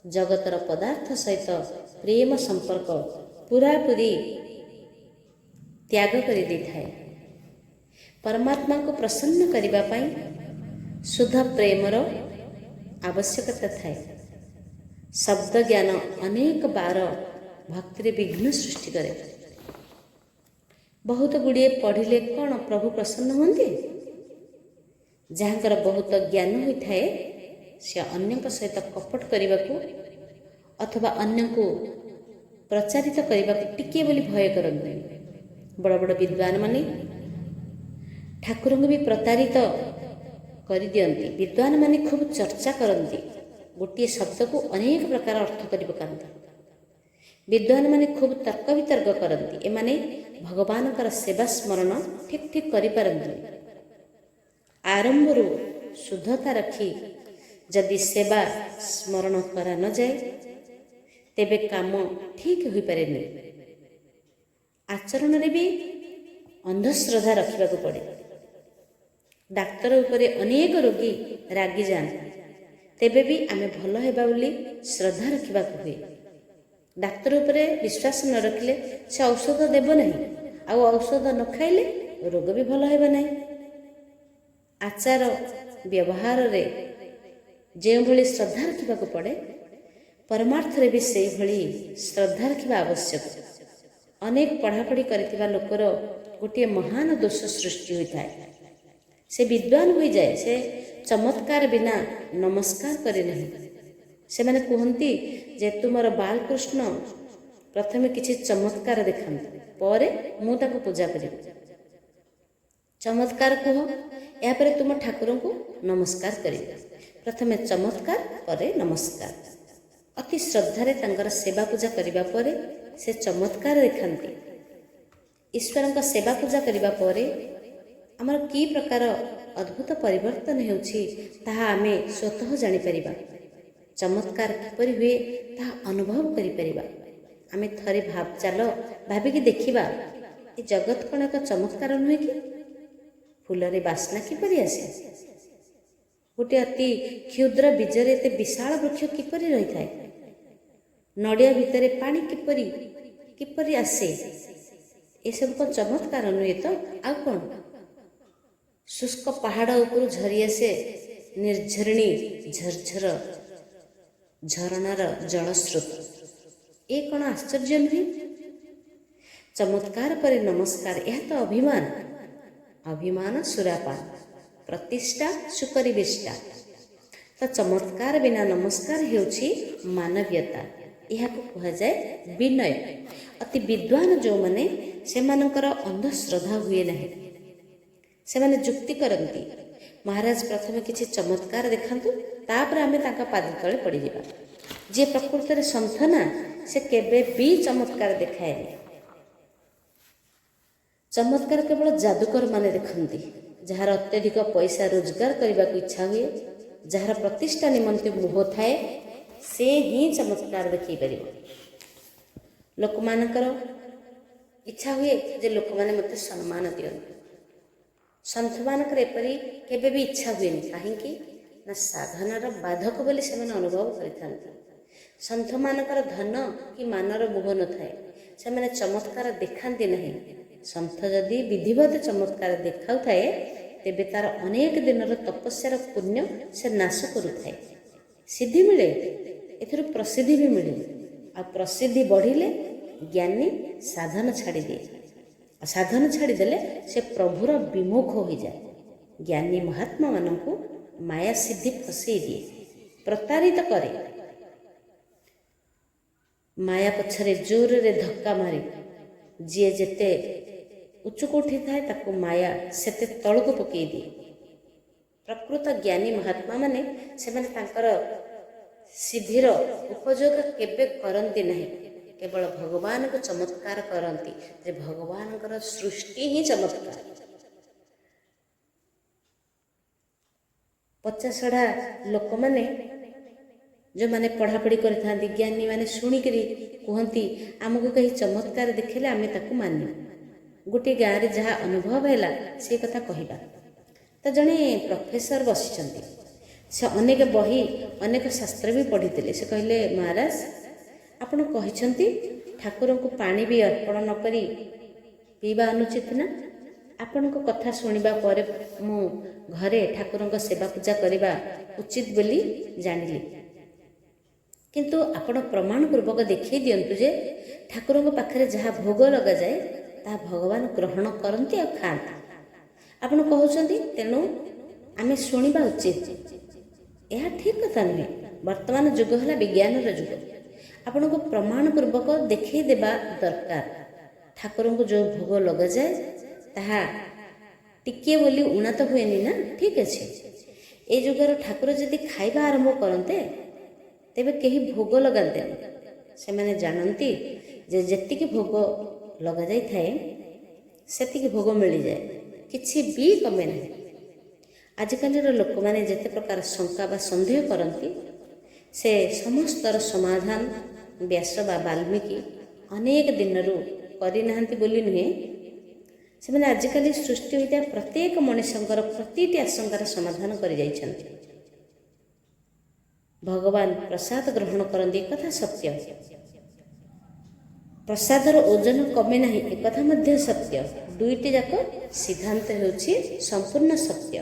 ଜଗତର ପଦାର୍ଥ ସହିତ ପ୍ରେମ ସମ୍ପର୍କ ପୁରାପୁରି ତ୍ୟାଗ କରିଦେଇଥାଏ। ପରମାତ୍ମାଙ୍କୁ ପ୍ରସନ୍ନ କରିବା ପାଇଁ ଶୁଦ୍ଧ ପ୍ରେମର ଆବଶ୍ୟକତା ଥାଏ। ଶବ୍ଦ ଜ୍ଞାନ ଅନେକ ବାର ଭକ୍ତିରେ ବିଘ୍ନ ସୃଷ୍ଟି କରେ। ବହୁତ ଗୁଡ଼ିଏ ପଢ଼ିଲେ କ'ଣ ପ୍ରଭୁ ପ୍ରସନ୍ନ ହୁଅନ୍ତି? ଯାହାଙ୍କର ବହୁତ ଜ୍ଞାନ ହୋଇଥାଏ ସେ ଅନ୍ୟଙ୍କ ସହିତ କପଟ କରିବାକୁ ଅଥବା ଅନ୍ୟଙ୍କୁ ପ୍ରଚାରିତ କରିବାକୁ ଟିକିଏ ବୋଲି ଭୟ କରନ୍ତି। ବଡ଼ ବଡ଼ ବିଦ୍ୱାନମାନେ ଠାକୁରଙ୍କୁ ବି ପ୍ରତାରିତ କରିଦିଅନ୍ତି। ବିଦ୍ୱାନମାନେ ଖୁବ୍ ଚର୍ଚ୍ଚା କରନ୍ତି, ଗୋଟିଏ ଶବ୍ଦକୁ ଅନେକ ପ୍ରକାର ଅର୍ଥ କରି ପକାନ୍ତି। ବିଦ୍ୱାନମାନେ ଖୁବ୍ ତର୍କ ବିତର୍କ କରନ୍ତି। ଏମାନେ ଭଗବାନଙ୍କର ସେବା ସ୍ମରଣ ଠିକ୍ ଠିକ୍ କରିପାରନ୍ତି। ଆରମ୍ଭରୁ ଶୁଦ୍ଧତା ରଖି ଯଦି ସେବା ସ୍ମରଣ କରା ନଯାଏ ତେବେ କାମ ଠିକ୍ ହୋଇପାରେନି। ଆଚରଣରେ ବି ଅନ୍ଧଶ୍ରଦ୍ଧା ରଖିବାକୁ ପଡ଼େ। ଡାକ୍ତର ଉପରେ ଅନେକ ରୋଗୀ ରାଗିଯାଆନ୍ତି, ତେବେ ବି ଆମେ ଭଲ ହେବା ବୋଲି ଶ୍ରଦ୍ଧା ରଖିବାକୁ ହୁଏ। ଡାକ୍ତର ଉପରେ ବିଶ୍ୱାସ ନ ରଖିଲେ ସେ ଔଷଧ ଦେବ ନାହିଁ, ଆଉ ଔଷଧ ନ ଖାଇଲେ ରୋଗ ବି ଭଲ ହେବ ନାହିଁ। ଆଚାର ବ୍ୟବହାରରେ ଯେଉଁଭଳି ଶ୍ରଦ୍ଧା ରଖିବାକୁ ପଡ଼େ, ପରମାର୍ଥରେ ବି ସେଇଭଳି ଶ୍ରଦ୍ଧା ରଖିବା ଆବଶ୍ୟକ। ଅନେକ ପଢ଼ାପଢ଼ି କରିଥିବା ଲୋକର ଗୋଟିଏ ମହାନ ଦୋଷ ସୃଷ୍ଟି ହୋଇଥାଏ। ସେ ବିଦ୍ୱାନ ହୋଇଯାଏ, ସେ ଚମତ୍କାର ବିନା ନମସ୍କାର କରେ ନାହିଁ। ସେମାନେ କୁହନ୍ତି ଯେ ତୁମର ବାଲକୃଷ୍ଣ ପ୍ରଥମେ କିଛି ଚମତ୍କାର ଦେଖାନ୍ତୁ, ପରେ ମୁଁ ତାକୁ ପୂଜା କରିବି। ଚମତ୍କାର କୁହ, ଏହାପରେ ତୁମ ଠାକୁରଙ୍କୁ ନମସ୍କାର କରିବ। ପ୍ରଥମେ ଚମତ୍କାର, ପରେ ନମସ୍କାର। ଅତି ଶ୍ରଦ୍ଧାରେ ତାଙ୍କର ସେବା ପୂଜା କରିବା ପରେ ସେ ଚମତ୍କାର ଦେଖାନ୍ତି। ଈଶ୍ୱରଙ୍କ ସେବା ପୂଜା କରିବା ପରେ ଆମର କି ପ୍ରକାର ଅଦ୍ଭୁତ ପରିବର୍ତ୍ତନ ହେଉଛି ତାହା ଆମେ ସ୍ୱତଃ ଜାଣିପାରିବା। ଚମତ୍କାର କିପରି ହୁଏ ତାହା ଅନୁଭବ କରିପାରିବା। ଆମେ ଥରେ ଚାଲ ଭାବିକି ଦେଖିବା, ଏ ଜଗତ କ'ଣ ଏକ ଚମତ୍କାର ନୁହେଁ କି? ଫୁଲରେ ବାସ୍ନା କିପରି ଆସେ? ଗୋଟିଏ ଅତି କ୍ଷୁଦ୍ର ବୀଜରେ ଏତେ ବିଶାଳ ବୃକ୍ଷ କିପରି ରହିଥାଏ? ନଡ଼ିଆ ଭିତରେ ପାଣି କିପରି ଆସେ? ଏସବୁ କ'ଣ ଚମତ୍କାର ନୁହେଁ ତ ଆଉ କ'ଣ? ଶୁଷ୍କ ପାହାଡ଼ ଉପରୁ ଝରି ଆସେ ନିର୍ଝରିଣୀ ଝରଝର ଝରଣାର ଜଳସ୍ରୋତ। ଏ କ'ଣ ଆଶ୍ଚର୍ଯ୍ୟ ନୁହେଁ? ଚମତ୍କାର ପରେ ନମସ୍କାର, ଏହା ତ ଅଭିମାନ। ଅଭିମାନ ସୁରାପାନ, ପ୍ରତିଷ୍ଠା ସୁପରିବେଷ୍ଟା। ତ ଚମତ୍କାର ବିନା ନମସ୍କାର ହେଉଛି ମାନବୀୟତା। ଏହାକୁ କୁହାଯାଏ ବିନୟ। ଅତି ବିଦ୍ୱାନ ଯେଉଁମାନେ, ସେମାନଙ୍କର ଅନ୍ଧଶ୍ରଦ୍ଧା ହୁଏ ନାହିଁ। ସେମାନେ ଯୁକ୍ତି କରନ୍ତି, ମହାରାଜ ପ୍ରଥମେ କିଛି ଚମତ୍କାର ଦେଖାନ୍ତୁ, ତାପରେ ଆମେ ତାଙ୍କ ପାଦ ତଳେ ପଡ଼ିଯିବା। ଯିଏ ପ୍ରକୃତରେ ସନ୍ଥ ନା, ସେ କେବେ ବି ଚମତ୍କାର ଦେଖାଏନି। ଚମତ୍କାର କେବଳ ଯାଦୁକର ମାନେ ଦେଖନ୍ତି। ଯାହାର ଅତ୍ୟଧିକ ପଇସା ରୋଜଗାର କରିବାକୁ ଇଚ୍ଛା ହୁଏ, ଯାହାର ପ୍ରତିଷ୍ଠା ନିମନ୍ତେ ମୋହ ଥାଏ, ସେ ହିଁ ଚମତ୍କାର ଦେଖାଇ ପାରିବ। ଲୋକମାନଙ୍କର ଇଚ୍ଛା ହୁଏ ଯେ ଲୋକମାନେ ମୋତେ ସମ୍ମାନ ଦିଅନ୍ତୁ। ସନ୍ଥମାନଙ୍କର ଏପରି କେବେ ବି ଇଚ୍ଛା ହୁଏନି। କାହିଁକି ନା ସାଧନାର ବାଧକ ବୋଲି ସେମାନେ ଅନୁଭବ କରିଥାନ୍ତି। ସନ୍ଥମାନଙ୍କର ଧନ କି ମାନର ମୋହ ନଥାଏ, ସେମାନେ ଚମତ୍କାର ଦେଖାନ୍ତି ନାହିଁ। ସନ୍ଥ ଯଦି ବିଧିବଦ୍ଧ ଚମତ୍କାର ଦେଖାଉଥାଏ, ତେବେ ତାର ଅନେକ ଦିନର ତପସ୍ୟାର ପୁଣ୍ୟ ସେ ନାଶ କରୁଥାଏ। ସିଦ୍ଧି ମିଳେ, ଏଥିରୁ ପ୍ରସିଦ୍ଧି ବି ମିଳେ। ଆଉ ପ୍ରସିଦ୍ଧି ବଢ଼ିଲେ ଜ୍ଞାନୀ ସାଧନ ଛାଡ଼ିଦିଏ। ସାଧନ ଛାଡ଼ିଦେଲେ ସେ ପ୍ରଭୁର ବିମୁଖ ହୋଇଯାଏ। ଜ୍ଞାନୀ ମହାତ୍ମାମାନଙ୍କୁ ମାୟା ସିଦ୍ଧି ଫସେଇ ଦିଏ, ପ୍ରତାରିତ କରେ। ମାୟା ପଛରେ ଜୋରରେ ଧକ୍କା ମାରେ। ଯିଏ ଯେତେ ଉଚ୍ଚକୁ ଉଠିଥାଏ ତାକୁ ମାୟା ସେତେ ତଳକୁ ପକାଇ ଦିଏ। ପ୍ରକୃତ ଜ୍ଞାନୀ ମହାତ୍ମାମାନେ ସେମାନେ ତାଙ୍କର ସିଦ୍ଧିର ଉପଯୋଗ କେବେ କରନ୍ତି ନାହିଁ। କେବଳ ଭଗବାନଙ୍କୁ ଚମତ୍କାର କରନ୍ତି, ଯେ ଭଗବାନଙ୍କର ସୃଷ୍ଟି ହିଁ ଚମତ୍କାର। ପଚାସଢ଼ା ଲୋକମାନେ ଯେଉଁମାନେ ପଢ଼ାପଢ଼ି କରିଥାନ୍ତି, ଜ୍ଞାନୀମାନେ ଶୁଣିକରି କୁହନ୍ତି, ଆମକୁ କେହି ଚମତ୍କାର ଦେଖେଇଲେ ଆମେ ତାକୁ ମାନିବୁ। ଗୋଟିଏ ଗାଁରେ ଯାହା ଅନୁଭବ ହେଲା ସେ କଥା କହିବା। ତ ଜଣେ ପ୍ରଫେସର ବସିଛନ୍ତି, ସେ ଅନେକ ବହି ଅନେକ ଶାସ୍ତ୍ର ବି ପଢ଼ିଥିଲେ। ସେ କହିଲେ, ମହାରାଜ ଆପଣ କହିଛନ୍ତି ଠାକୁରଙ୍କୁ ପାଣି ବି ଅର୍ପଣ ନ କରି ପିଇବା ଅନୁଚିତ ନା? ଆପଣଙ୍କ କଥା ଶୁଣିବା ପରେ ମୁଁ ଘରେ ଠାକୁରଙ୍କ ସେବା ପୂଜା କରିବା ଉଚିତ ବୋଲି ଜାଣିଲି। କିନ୍ତୁ ଆପଣ ପ୍ରମାଣ ପୂର୍ବକ ଦେଖାଇ ଦିଅନ୍ତୁ ଯେ ଠାକୁରଙ୍କ ପାଖରେ ଯାହା ଭୋଗ ଲଗାଯାଏ ତାହା ଭଗବାନ ଗ୍ରହଣ କରନ୍ତି ଆଉ ଖାଆନ୍ତି। ଆପଣ କହୁଛନ୍ତି, ତେଣୁ ଆମେ ଶୁଣିବା ଉଚିତ। ଏହା ଠିକ୍ କଥା ନୁହେଁ। ବର୍ତ୍ତମାନ ଯୁଗ ହେଲା ବିଜ୍ଞାନର ଯୁଗ। ଆପଣଙ୍କୁ ପ୍ରମାଣ ପୂର୍ବକ ଦେଖାଇ ଦେବା ଦରକାର। ଠାକୁରଙ୍କୁ ଯେଉଁ ଭୋଗ ଲଗାଯାଏ ତାହା ଟିକିଏ ବୋଲି ଉଣା ତ ହୁଏନି ନା। ଠିକ୍ ଅଛି, ଏ ଯୁଗର ଠାକୁର ଯଦି ଖାଇବା ଆରମ୍ଭ କରନ୍ତେ ତେବେ କେହି ଭୋଗ ଲଗାନ୍ତେନି। ସେମାନେ ଜାଣନ୍ତି ଯେ ଯେତିକି ଭୋଗ ଲଗାଯାଇଥାଏ ସେତିକି ଭୋଗ ମିଳିଯାଏ, କିଛି ବି କମେ ନାହିଁ। ଆଜିକାଲିର ଲୋକମାନେ ଯେତେ ପ୍ରକାର ଶଙ୍କା ବା ସନ୍ଦେହ କରନ୍ତି ସେ ସମସ୍ତର ସମାଧାନ ବ୍ୟାସ ବା ବାଲ୍ମୀକି ଅନେକ ଦିନରୁ କରିନାହାନ୍ତି ବୋଲି ନୁହେଁ, ସେମାନେ ଆଜିକାଲି ସୃଷ୍ଟି ହୋଇଥିବା ପ୍ରତ୍ୟେକ ମଣିଷଙ୍କର ପ୍ରତିଟି ଆଶଙ୍କାର ସମାଧାନ କରିଯାଇଛନ୍ତି। ଭଗବାନ ପ୍ରସାଦ ଗ୍ରହଣ କରନ୍ତି, ଏକଥା ସତ୍ୟ। ପ୍ରସାଦର ଓଜନ କମେ ନାହିଁ, ଏକଥା ମଧ୍ୟ ସତ୍ୟ। ଦୁଇଟି ଯାକ ସିଦ୍ଧାନ୍ତ ହେଉଛି ସମ୍ପୂର୍ଣ୍ଣ ସତ୍ୟ।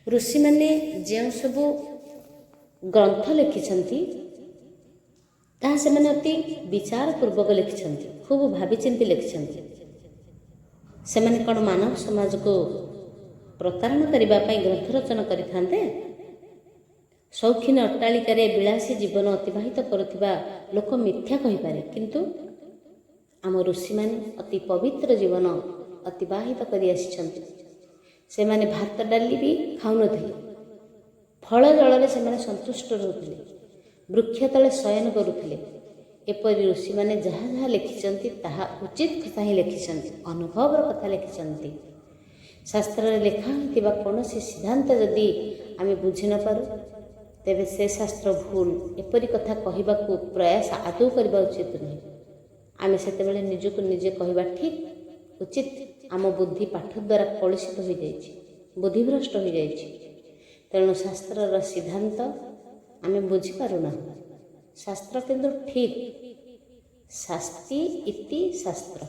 ଋଷିମାନେ ଯେଉଁ ସବୁ ଗ୍ରନ୍ଥ ଲେଖିଛନ୍ତି ତାହା ସେମାନେ ଅତି ବିଚାରପୂର୍ବକ ଲେଖିଛନ୍ତି, ଖୁବ୍ ଭାବିଚିନ୍ତି ଲେଖିଛନ୍ତି। ସେମାନେ କ'ଣ ମାନବ ସମାଜକୁ ପ୍ରତାରଣା କରିବା ପାଇଁ ଗ୍ରନ୍ଥ ରଚନା କରିଥାନ୍ତେ? ସୌଖିନ ଅଟ୍ଟାଳିକାରେ ବିଳାସୀ ଜୀବନ ଅତିବାହିତ କରୁଥିବା ଲୋକ ମିଥ୍ୟା କହିପାରେ, କିନ୍ତୁ ଆମ ଋଷିମାନେ ଅତି ପବିତ୍ର ଜୀବନ ଅତିବାହିତ କରି ଆସିଛନ୍ତି। ସେମାନେ ଭାତ ଡାଲି ବି ଖାଉନଥିଲେ, ଫଳ ଜଳରେ ସେମାନେ ସନ୍ତୁଷ୍ଟ ରହୁଥିଲେ, ବୃକ୍ଷ ତଳେ ଶୟନ କରୁଥିଲେ। ଏପରି ଋଷିମାନେ ଯାହା ଯାହା ଲେଖିଛନ୍ତି ତାହା ଉଚିତ କଥା ହିଁ ଲେଖିଛନ୍ତି, ଅନୁଭବର କଥା ଲେଖିଛନ୍ତି। ଶାସ୍ତ୍ରରେ ଲେଖା ହୋଇଥିବା କୌଣସି ସିଦ୍ଧାନ୍ତ ଯଦି ଆମେ ବୁଝି ନପାରୁ ତେବେ ସେ ଶାସ୍ତ୍ର ଭୁଲ, ଏପରି କଥା କହିବାକୁ ପ୍ରୟାସ ଆଦୌ କରିବା ଉଚିତ ନୁହେଁ। ଆମେ ସେତେବେଳେ ନିଜକୁ ନିଜେ କହିବା ଠିକ୍ ଉଚିତ ଆମ ବୁଦ୍ଧି ପାଠ ଦ୍ୱାରା କଳୁଷିତ ହୋଇଯାଇଛି, ବୁଦ୍ଧିଭ୍ରଷ୍ଟ ହୋଇଯାଇଛି। ତେଣୁ ଶାସ୍ତ୍ରର ସିଦ୍ଧାନ୍ତ ଆମେ ବୁଝିପାରୁନାହୁଁ। ଶାସ୍ତ୍ର କିନ୍ତୁ ଠିକ୍, ଶାସ୍ତି ଇତି ଶାସ୍ତ୍ର।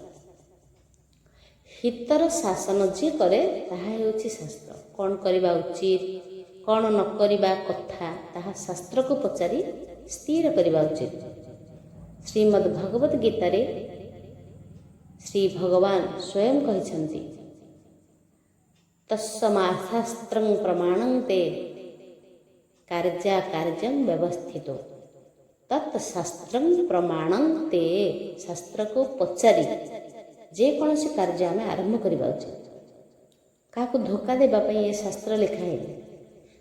ହିତର ଶାସନ ଯିଏ କରେ ତାହା ହେଉଛି ଶାସ୍ତ୍ର। କ'ଣ କରିବା ଉଚିତ, କ'ଣ ନ କରିବା କଥା, ତାହା ଶାସ୍ତ୍ରକୁ ପଚାରି ସ୍ଥିର କରିବା ଉଚିତ। ଶ୍ରୀମଦ୍ ଭଗବତ ଗୀତାରେ ଶ୍ରୀ ଭଗବାନ ସ୍ୱୟଂ କହିଛନ୍ତି, ତସ୍ମାଶାସ୍ତ୍ରଂ ପ୍ରମାଣଂ ତେ କାର୍ଯ୍ୟାକାର୍ଯ୍ୟଂ ବ୍ୟବସ୍ଥିତୋ। ତତ୍ ଶାସ୍ତ୍ରଂ ପ୍ରମାଣଂ ତେ, ଶାସ୍ତ୍ରକୁ ପଚାରି ଯେକୌଣସି କାର୍ଯ୍ୟ ଆମେ ଆରମ୍ଭ କରିବା ଉଚିତ। କାହାକୁ ଧୋକା ଦେବା ପାଇଁ ଏ ଶାସ୍ତ୍ର ଲେଖା ହେଇନି।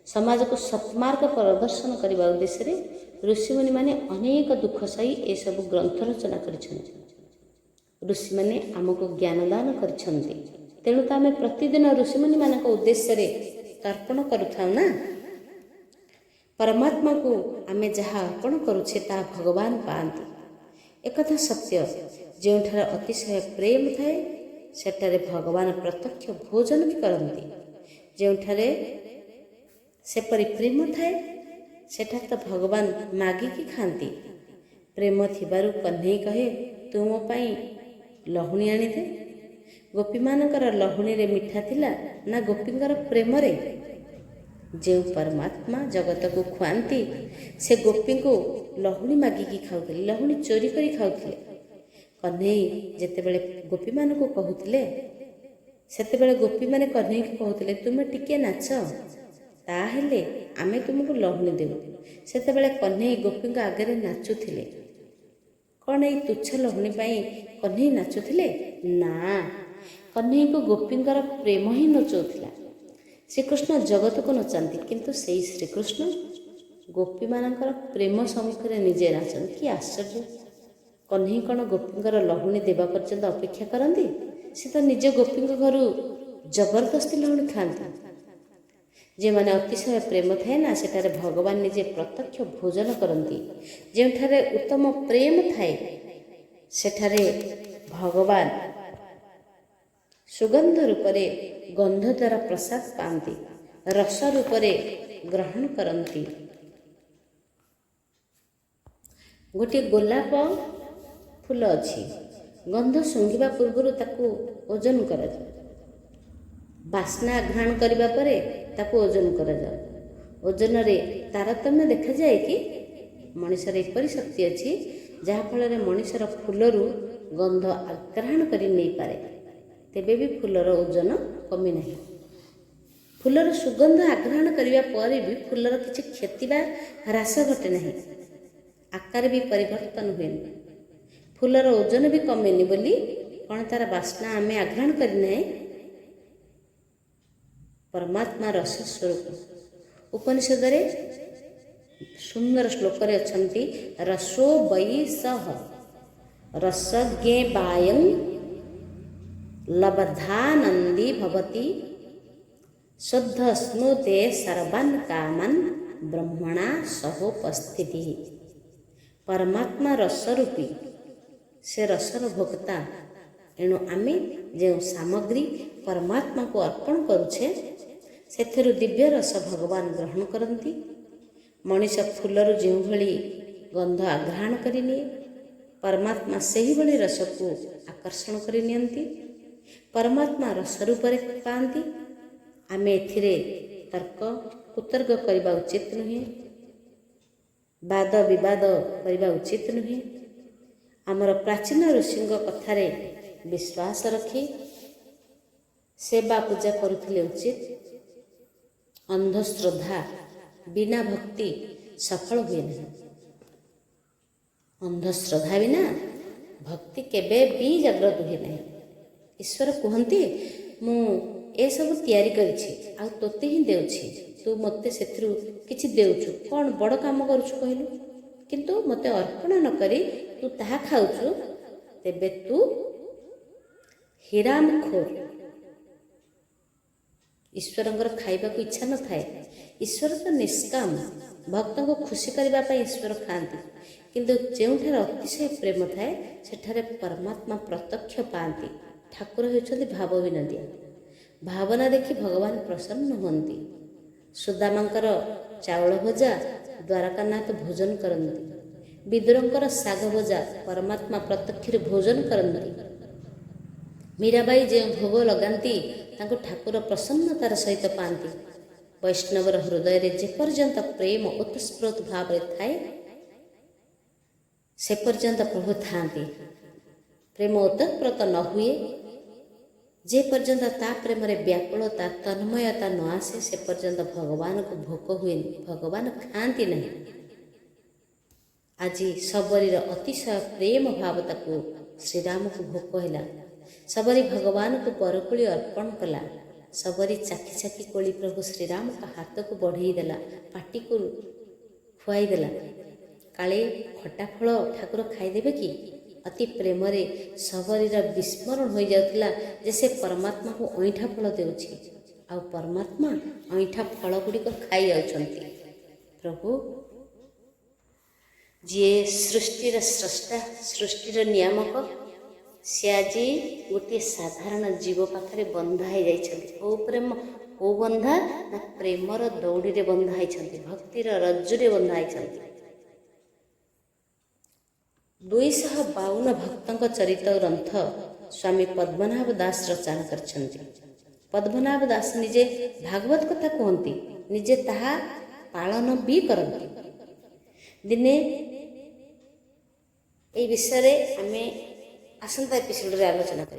ସମାଜକୁ ସତ୍ମାର୍ଗ ପ୍ରଦର୍ଶନ କରିବା ଉଦ୍ଦେଶ୍ୟରେ ଋଷିମୁନିମାନେ ଅନେକ ଦୁଃଖ ସହି ଏସବୁ ଗ୍ରନ୍ଥ ରଚନା କରିଛନ୍ତି। ଋଷିମାନେ ଆମକୁ ଜ୍ଞାନ ଦାନ କରିଛନ୍ତି, ତେଣୁ ତ ଆମେ ପ୍ରତିଦିନ ଋଷିମୁନିମାନଙ୍କ ଉଦ୍ଦେଶ୍ୟରେ ତର୍ପଣ କରୁଥାଉ ନା। ପରମାତ୍ମାକୁ ଆମେ ଯାହା ଅର୍ପଣ କରୁଛେ ତାହା ଭଗବାନ ପାଆନ୍ତି, ଏକଥା ସତ୍ୟ। ଯେଉଁଠାରେ ଅତିଶୟ ପ୍ରେମ ଥାଏ ସେଠାରେ ଭଗବାନ ପ୍ରତ୍ୟକ୍ଷ ଭୋଜନ ବି କରନ୍ତି। ଯେଉଁଠାରେ ସେପରି ପ୍ରେମ ଥାଏ ସେଠାରେ ତ ଭଗବାନ ମାଗିକି ଖାଆନ୍ତି। ପ୍ରେମ ଥିବାରୁ କହ୍ନେଇ କହେ, ତୁ ମୋ ପାଇଁ ଲହୁଣୀ ଆଣିଦେ। ଗୋପୀମାନଙ୍କର ଲହୁଣୀରେ ମିଠା ଥିଲା ନା ଗୋପୀଙ୍କର ପ୍ରେମରେ? ଯେଉଁ ପରମାତ୍ମା ଜଗତକୁ ଖୁଆନ୍ତି ସେ ଗୋପୀଙ୍କୁ ଲହୁଣୀ ମାଗିକି ଖାଉଥିଲେ, ଲହୁଣୀ ଚୋରି କରି ଖାଉଥିଲେ। କହ୍ନେଇ ଯେତେବେଳେ ଗୋପୀମାନଙ୍କୁ କହୁଥିଲେ ସେତେବେଳେ ଗୋପୀମାନେ କହ୍ନେଇକୁ କହୁଥିଲେ, ତୁମେ ଟିକେ ନାଚ, ତାହେଲେ ଆମେ ତୁମକୁ ଲହୁଣୀ ଦେବୁ। ସେତେବେଳେ କହ୍ନେଇ ଗୋପୀଙ୍କ ଆଗରେ ନାଚୁଥିଲେ। କ'ଣ ଏଇ ତୁଚ୍ଛ ଲହୁଣୀ ପାଇଁ କହ୍ନେଇ ନାଚୁଥିଲେ? ନା, କହ୍ନେଇକୁ ଗୋପୀଙ୍କର ପ୍ରେମ ହିଁ ନଚଉଥିଲା। ଶ୍ରୀକୃଷ୍ଣ ଜଗତକୁ ନଚାନ୍ତି, କିନ୍ତୁ ସେଇ ଶ୍ରୀକୃଷ୍ଣ ଗୋପୀମାନଙ୍କର ପ୍ରେମ ସମ୍ମୁଖରେ ନିଜେ ନାଚନ୍ତି। କି ଆଶ୍ଚର୍ଯ୍ୟ! କହ୍ନେଇ କ'ଣ ଗୋପୀଙ୍କର ଲହୁଣୀ ଦେବା ପର୍ଯ୍ୟନ୍ତ ଅପେକ୍ଷା କରନ୍ତି? ସେ ତ ନିଜ ଗୋପୀଙ୍କ ଘରୁ ଜବରଦସ୍ତି ଲହୁଣୀ ଖାଆନ୍ତି। ଯେଉଁମାନେ ଅତିଶୟ ପ୍ରେମ ଥାଏ ନା ସେଠାରେ ଭଗବାନ ନିଜେ ପ୍ରତ୍ୟକ୍ଷ ଭୋଜନ କରନ୍ତି। ଯେଉଁଠାରେ ଉତ୍ତମ ପ୍ରେମ ଥାଏ ସେଠାରେ ଭଗବାନ ସୁଗନ୍ଧ ରୂପରେ ଗନ୍ଧ ଦ୍ୱାରା ପ୍ରସାଦ ପାଆନ୍ତି, ରସ ରୂପରେ ଗ୍ରହଣ କରନ୍ତି। ଗୋଟିଏ ଗୋଲାପ ଫୁଲ ଅଛି, ଗନ୍ଧ ଶୁଙ୍ଘିବା ପୂର୍ବରୁ ତାକୁ ଓଜନ କରାଯାଏ, ବାସ୍ନା ଘ୍ରାଣ କରିବା ପରେ ତାକୁ ଓଜନ କରାଯାଏ। ଓଜନରେ ତାରତମ୍ୟ ଦେଖାଯାଏ କି? ମଣିଷର ଏପରି ଶକ୍ତି ଅଛି ଯାହାଫଳରେ ମଣିଷର ଫୁଲରୁ ଗନ୍ଧ ଆଘ୍ରାଣ କରି ନେଇପାରେ, ତେବେ ବି ଫୁଲର ଓଜନ କମେ ନାହିଁ। ଫୁଲର ସୁଗନ୍ଧ ଆଘ୍ରାଣ କରିବା ପରେ ବି ଫୁଲର କିଛି କ୍ଷତି ବା ହ୍ରାସ ଘଟେ ନାହିଁ, ଆକାର ବି ପରିବର୍ତ୍ତନ ହୁଏନି। ଫୁଲର ଓଜନ ବି କମେନି ବୋଲି କ'ଣ ତାର ବାସ୍ନା ଆମେ ଆଘ୍ରାଣ କରିନାହିଁ? परमात्मा रस स्वरूप। उपनिषद सुंदर श्लोक अच्छी रसो वै सह रसज्ञे वायं लब्धानंदी भवति शुद्ध स्नुते सर्वान् कामान् ब्रह्मणा सहोपस्थिति। परमात्मा रस रूपी से रसर भोक्ता। एणु आमे जो सामग्री परमात्मा को अर्पण करुछे सेथिरु दिव्य रस भगवान ग्रहण करती। मनीष फूलर जो भली गंध आघ्राण करिनिए परमात्मा सही भली रस को आकर्षण करनियंती। परमात्मा रस रूपरे पाती। आमे एथिरे तर्क कुतर्क करबा उचित नुहे, वाद विवाद करबा उचित नुहे। आमर प्राचीन ऋषि कथारे विश्वास रखी सेवा पूजा करुथिले उचित। अंधश्रद्धा बिना भक्ति सफल हुए नहीं। अंधश्रद्धा बिना भक्ति केबे भी जागृत हुए नहीं। ईश्वर कहते मु ए सब तैयारी करिछि आ तोते ही देउछि, तू मते सेथरु किछि देउछु, कोन बड़ काम करूछु कहलु, किंतु मते अर्पण न करी तू ताहा खाउछु, तेबे तू हिराम खोर। ईश्वरंकर खाइबा को इच्छा न थाए। ईश्वर तो निष्काम, भक्त को खुशी करबा पई ईश्वर खांती, किंतु जेउठार अतिशय प्रेम थाए सेठारे परमात्मा प्रत्यक्ष पाती। ठाकुर होउछन्ति भाव विनोदिया। भावना देखि भगवान प्रसन्न हुअन्ति। सुदामांकर चाउल भजा द्वारकानाथ भोजन करती। विदुरंकर साग भजा परमात्मा प्रत्यक्ष भोजन करती। मीराबाई जो भोग लगाती तांको ठाकुर प्रसन्नतार सहित पाती। वैष्णवर हृदय रे जेपर्यंत प्रेम उत्स्फूर्त भाव थाए से पर्यंत प्रभु थांती। प्रेम उत्प्रोत न हुए जे पर्यंत ता प्रेम रे व्याकुलता तन्मयता न आसे से पर्यंत भगवान को भोक हुए, भगवान खाती नहीं। आज सबरीर अतिशय प्रेम भावता को श्रीराम को भोक है। सबरी भगवान को बरकोली अर्पण कला। सबरी चाखी चाखी कोली प्रभु श्रीराम का हाथ को बढ़ईदेला, पाटी को खुआईदेला। काले खटा फल ठाकुर खाईदेवे कि? अति प्रेम रे सबरीर विस्मरण हो जाउतिला जे से परमात्मा को अईठा फल देउछि आ परमात्मा अईठा फल गुड़िक खाई जाउछन्ति। प्रभु जी सृष्टिर स्रष्टा, सृष्टिर नियामक, से आज गोटे साधारण जीव पाखरे बंधा हो जाइछन्ति। ओ प्रेम ओ बंधा ना प्रेमर दौड़ी रे बंधा होइछन्ति, भक्तिर रज्जुरे बंधा होइछन्ति। 252 भक्तों चरित ग्रंथ स्वामी पद्मनाभ दास रचना करछन्ति। पद्मनाभ दास निजे भागवत कथा कहती, निजे ताहा पालन भी करती। दिने ए विषय आमे आसंता एपिसोड रे आलोचना करिया।